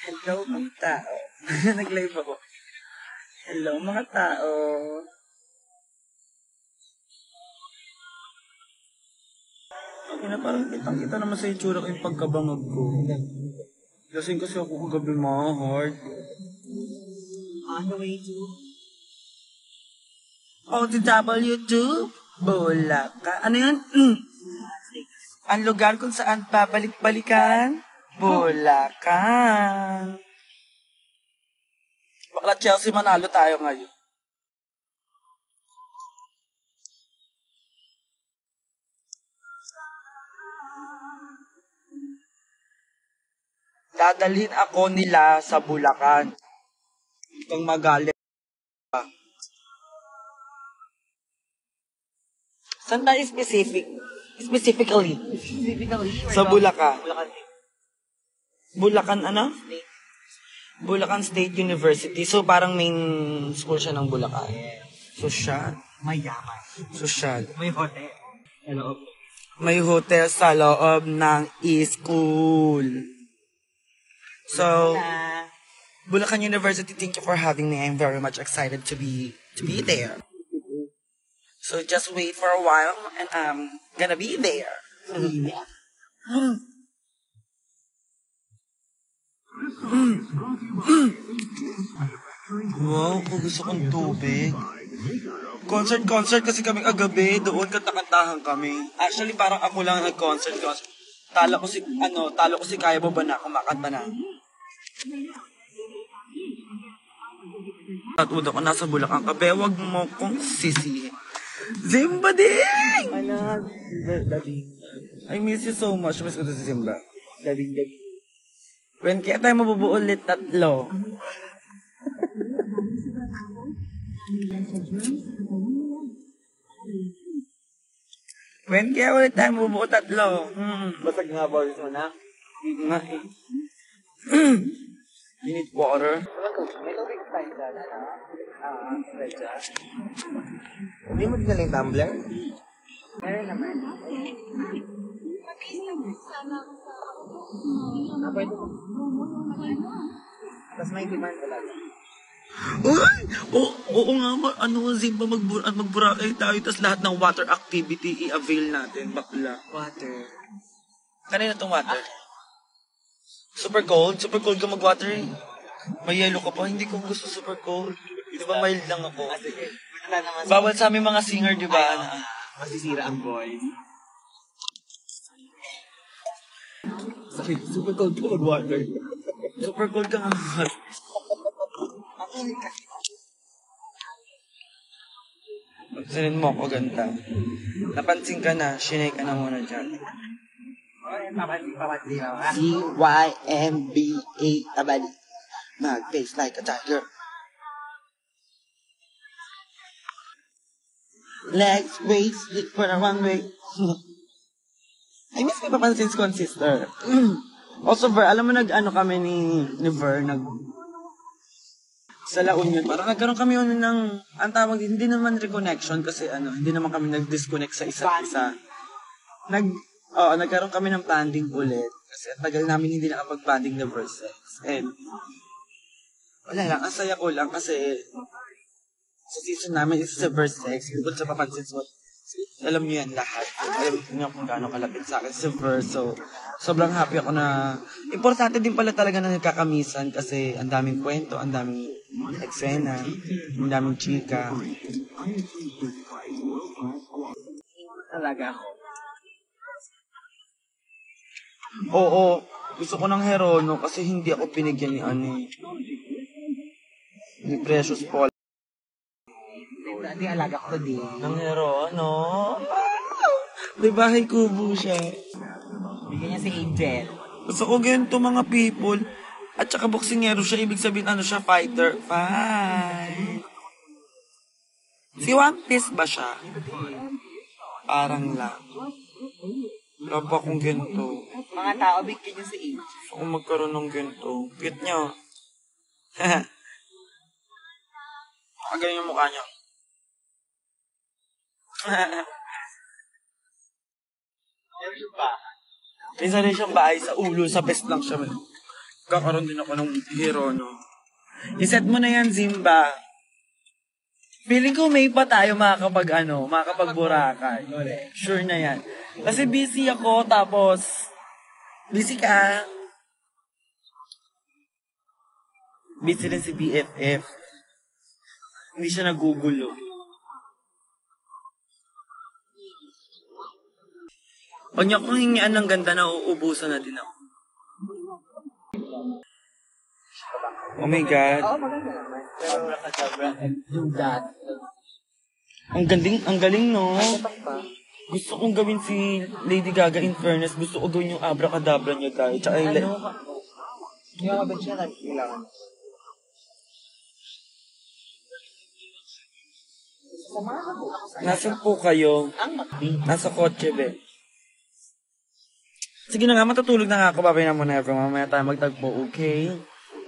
Hello mga tao. Nag-live ako. Hello mga tao. Ako na parang kitang-kita naman sa itsura ko yung pagkabangag ko. Lasing kasi ako kagabi mga heart. On the way to... OTW2, Bulacan. Ano yun? Ang lugar kung saan babalik-balikan, Bulacan. Bakla Chelsea, manalo tayo ngayon. Dadalhin ako nila sa Bulacan. Kung magalit pa. Saan tayo Specifically? Sa Bulacan. Bulacan ano? Bulacan State University. So, parang main school siya ng Bulacan. Sosyal. Mayaman. Sosyal. May hotel. Hello. May hotel sa loob ng school. So, Bulacan University, thank you for having me. I'm very much excited to be there. So, just wait for a while and I'm gonna be there. Wow, kung gusto kong tubig. Concert kasi kami kagabi, doon kanta-kantahan kami. Actually, parang ako lang nag-concert. Talo ko si Kaya Bobana, kumakanta na. At uda ko nasa Bulacan ka, wag mo kong sisihin. Zimba ding! I miss you so much. Miss ko to si Zimba. When kaya tayo mabubuo ulit 3? When kaya ulit tayo mabubuo 3? Basag nga boses mo na? Nga eh. You need water? May tubig tayo dyan. Hindi mo dinala yung tumbler? Meron naman. Pwede mo. Tapos may demand talaga. Uy! Oo nga, Zimba, magburakay tayo, tas lahat ng water activity i-avail natin, bakla. Water. Kanina tong water? Super cold ka mag-water eh. May yellow ka pa, hindi ko gusto super cold. Di ba mild lang ako? Sige. Wala naman. Bawal sa aming mga singer, di ba? Masisira ang voice. Sorry, super cold po mag-water. Super cold ka nga. Pagsanin mo ako ganda. Napansin ka na, shinay ka na muna dyan. CYMBA Abali. Mag-face like a tiger. Legs raised for the runway. I miss may papansin ko ang sister. Also, Ver, alam mo kami ni Ver, sa La Union. Parang nagkaroon kami ang tawag, hindi naman reconnection kasi hindi naman kami nag-disconnect sa isa't isa. Nagkaroon kami ng banding ulit. Kasi tagal namin hindi nakapag-banding na Versex. And, wala lang, ang saya ko lang kasi sa season namin is sa Versex. Bukod sa papansin mo, alam niyo yan lahat. Alam niyo kung gaano kalapit sa akin si Ver. So, sobrang happy ako na importante din pala talaga na nagkakamisan kasi ang daming kwento, ang daming eksena, ang daming chika. Talaga ako. Oo, gusto ko ng Herono kasi hindi ako binigyan ni Precious Paul. Di alaga ko din. Ng Herono? May bahay kubo siya. Bigyan niya si Angel. Gusto ko ganito mga people. At saka boksingero siya, ibig sabihin siya, fighter. Fight. Si One Piece ba siya? Parang lang. Wala pa akong ganito. Mga tao, bigyan niya si Angel. Gusto ko magkaroon ng ganito. Cute niya. Ganyan yung mukha niya. Isa rin siyang bahay sa ulo, sa best lang siya. Kakaroon din ako ng hero, no? Iset mo na yan, Zimba. Feeling ko may pa tayo makakapag-Boracay. Sure na yan. Kasi busy ako, tapos, busy ka. Busy rin si BFF. Hindi siya nagugulo. Pag niya kong hingian ng ganda na uubusan na din ako. Oh my God. Oo, maganda naman. Pero, do that. Ang galing, no? Tatak pa. Gusto kong gawin si Lady Gaga in fairness. Gusto ko gawin yung abracadabra niya, guys. Tsaka yung... Ano ka? Yung kabit siya, kailangan. Nasaan po kayo? Nasa kotse, be. Sige na nga, matutulog na nga ako. Babay na muna everyone. Mamaya tayo magtagpo, okay?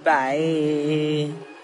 Bye!